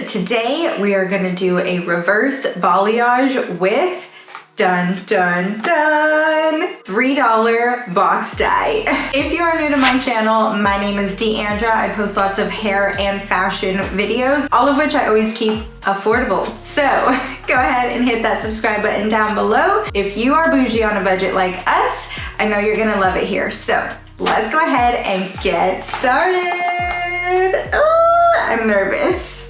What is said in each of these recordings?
today we are gonna do a reverse balayage with dun dun dun $3 box dye. If you are new to my channel, my name is Deandra. I post lots of hair and fashion videos, all of which I always keep affordable. So go ahead and hit that subscribe button down below. If you are bougie on a budget like us, I know you're gonna love it here. So let's go ahead and get started. Oh, I'm nervous.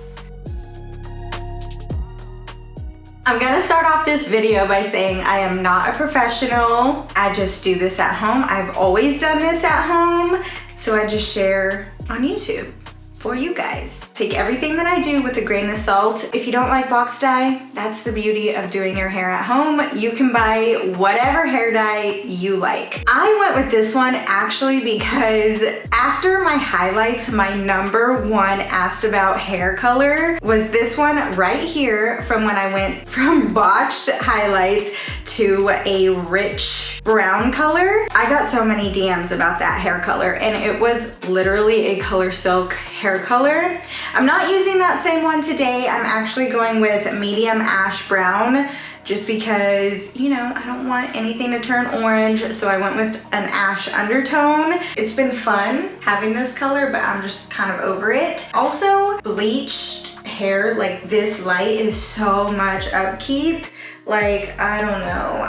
I'm gonna start off this video by saying I am not a professional. I just do this at home. I've always done this at home, so I just share on YouTube for you guys. Take everything that I do with a grain of salt. If you don't like box dye, that's the beauty of doing your hair at home. You can buy whatever hair dye you like. I went with this one actually because after my highlights, my number one asked about hair color was this one right here, from when I went from botched highlights to a rich brown color. I got so many DMs about that hair color, and it was literally a Color Silk hair color. I'm not using that same one today. I'm actually going with medium ash brown just because, you know, I don't want anything to turn orange, so I went with an ash undertone. It's been fun having this color, but I'm just kind of over it. Also, bleached hair like this light is so much upkeep. Like, I don't know,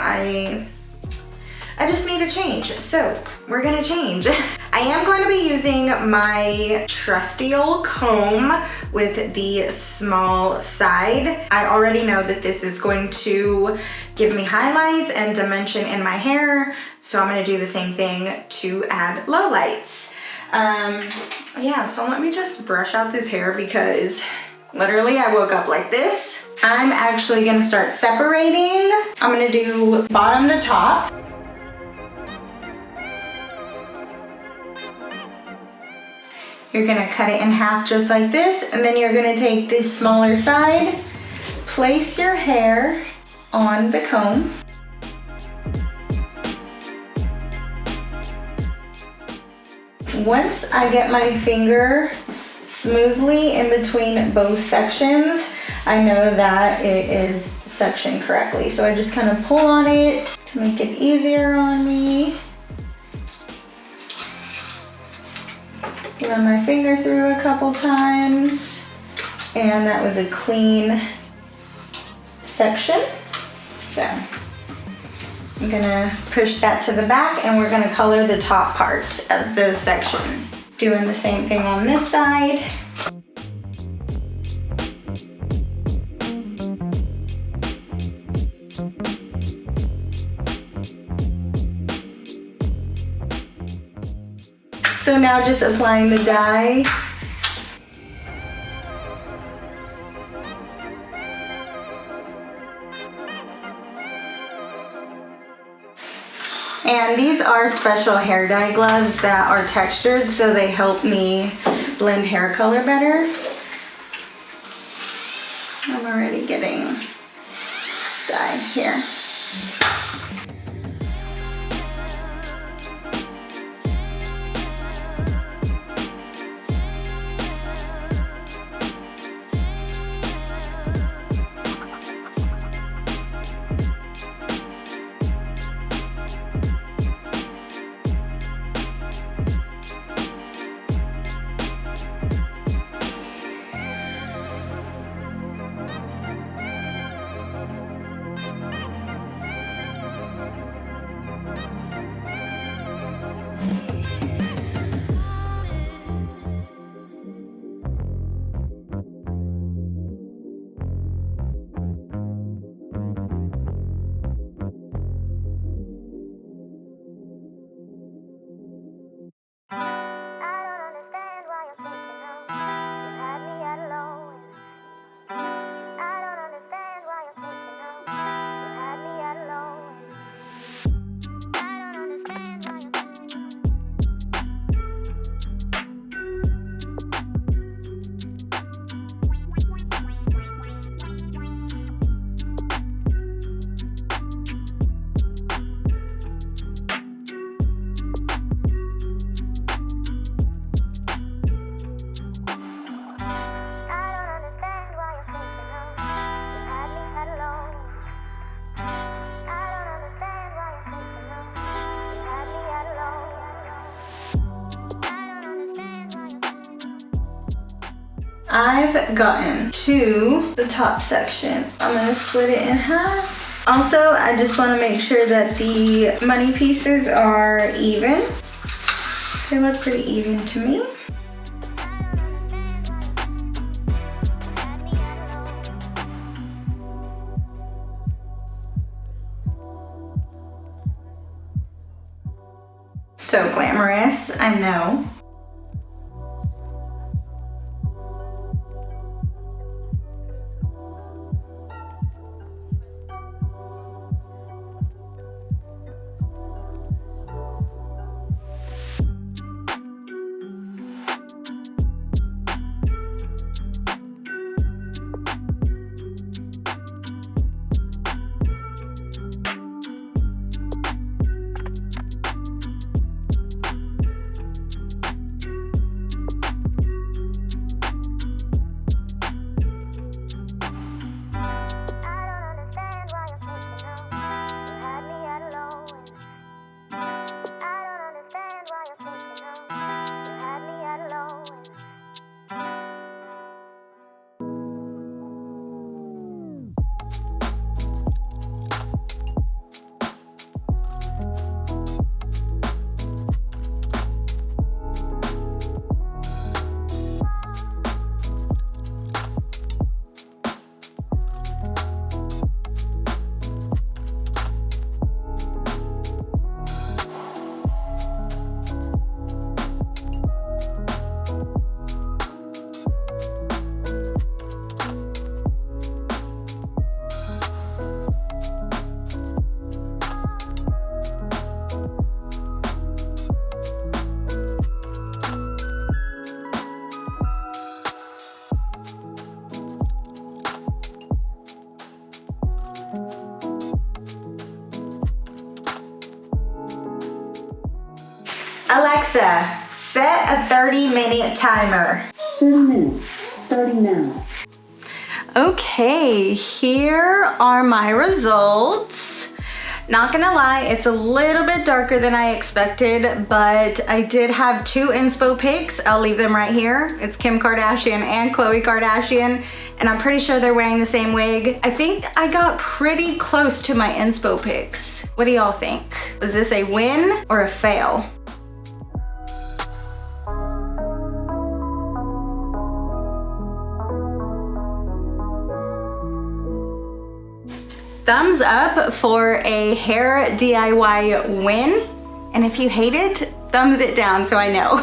I just need a change, so we're gonna change. I am going to be using my trusty old comb with the small side. I already know that this is going to give me highlights and dimension in my hair, so I'm gonna do the same thing to add lowlights. Yeah, so let me just brush out this hair because literally I woke up like this. I'm actually gonna start separating. I'm gonna do bottom to top. You're gonna cut it in half just like this, and then you're gonna take this smaller side, place your hair on the comb. Once I get my finger smoothly in between both sections, I know that it is sectioned correctly. So I just kind of pull on it to make it easier on me. Run my finger through a couple times, and that was a clean section. So I'm gonna push that to the back, and we're gonna color the top part of the section. Doing the same thing on this side. So now just applying the dye. And these are special hair dye gloves that are textured, so they help me blend hair color better. I'm already getting dye here. I've gotten to the top section. I'm gonna split it in half. Also, I just wanna make sure that the money pieces are even. They look pretty even to me. So glamorous, I know. Alexa, set a 30-minute timer. 30 minutes, starting now. Okay, here are my results. Not gonna lie, it's a little bit darker than I expected, but I did have 2 inspo pics. I'll leave them right here. It's Kim Kardashian and Khloe Kardashian, and I'm pretty sure they're wearing the same wig. I think I got pretty close to my inspo pics. What do y'all think? Was this a win or a fail? Thumbs up for a hair DIY win. And if you hate it, thumbs it down so I know.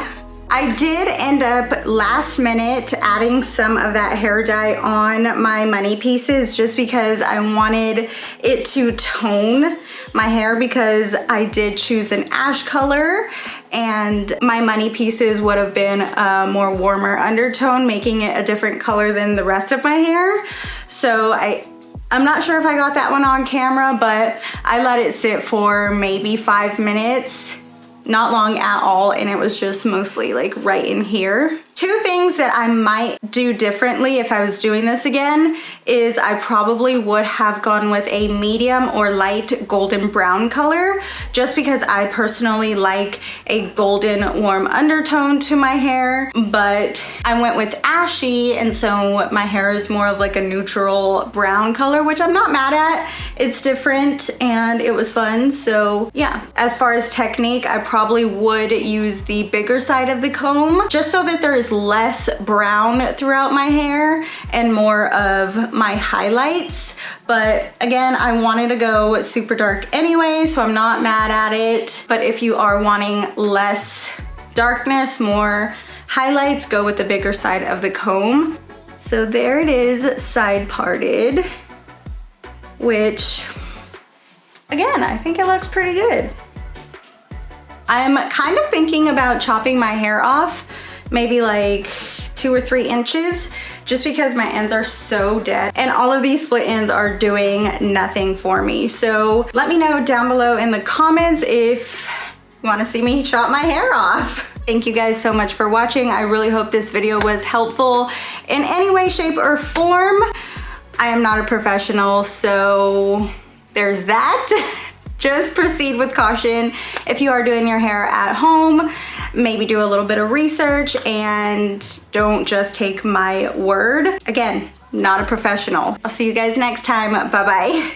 I did end up last minute adding some of that hair dye on my money pieces just because I wanted it to tone my hair, because I did choose an ash color and my money pieces would have been a more warmer undertone, making it a different color than the rest of my hair. So I'm not sure if I got that one on camera, but I let it sit for maybe 5 minutes, not long at all, and it was just mostly like right in here. 2 things that I might do differently if I was doing this again is I probably would have gone with a medium or light golden brown color, just because I personally like a golden warm undertone to my hair, but I went with ashy, and so my hair is more of like a neutral brown color, which I'm not mad at. It's different and it was fun. So yeah, as far as technique, I probably would use the bigger side of the comb just so that there is less brown throughout my hair and more of my highlights. But again, I wanted to go super dark anyway, so I'm not mad at it. But if you are wanting less darkness, more highlights, go with the bigger side of the comb. So there it is, side parted, which again, I think it looks pretty good. I'm kind of thinking about chopping my hair off, maybe like 2 or 3 inches, just because my ends are so dead and all of these split ends are doing nothing for me. So let me know down below in the comments if you want to see me chop my hair off. Thank you guys so much for watching. I really hope this video was helpful in any way, shape, or form. I am not a professional, so there's that. Just proceed with caution if you are doing your hair at home. maybe do a little bit of research and don't just take my word. Again, not a professional. I'll see you guys next time. Bye-bye.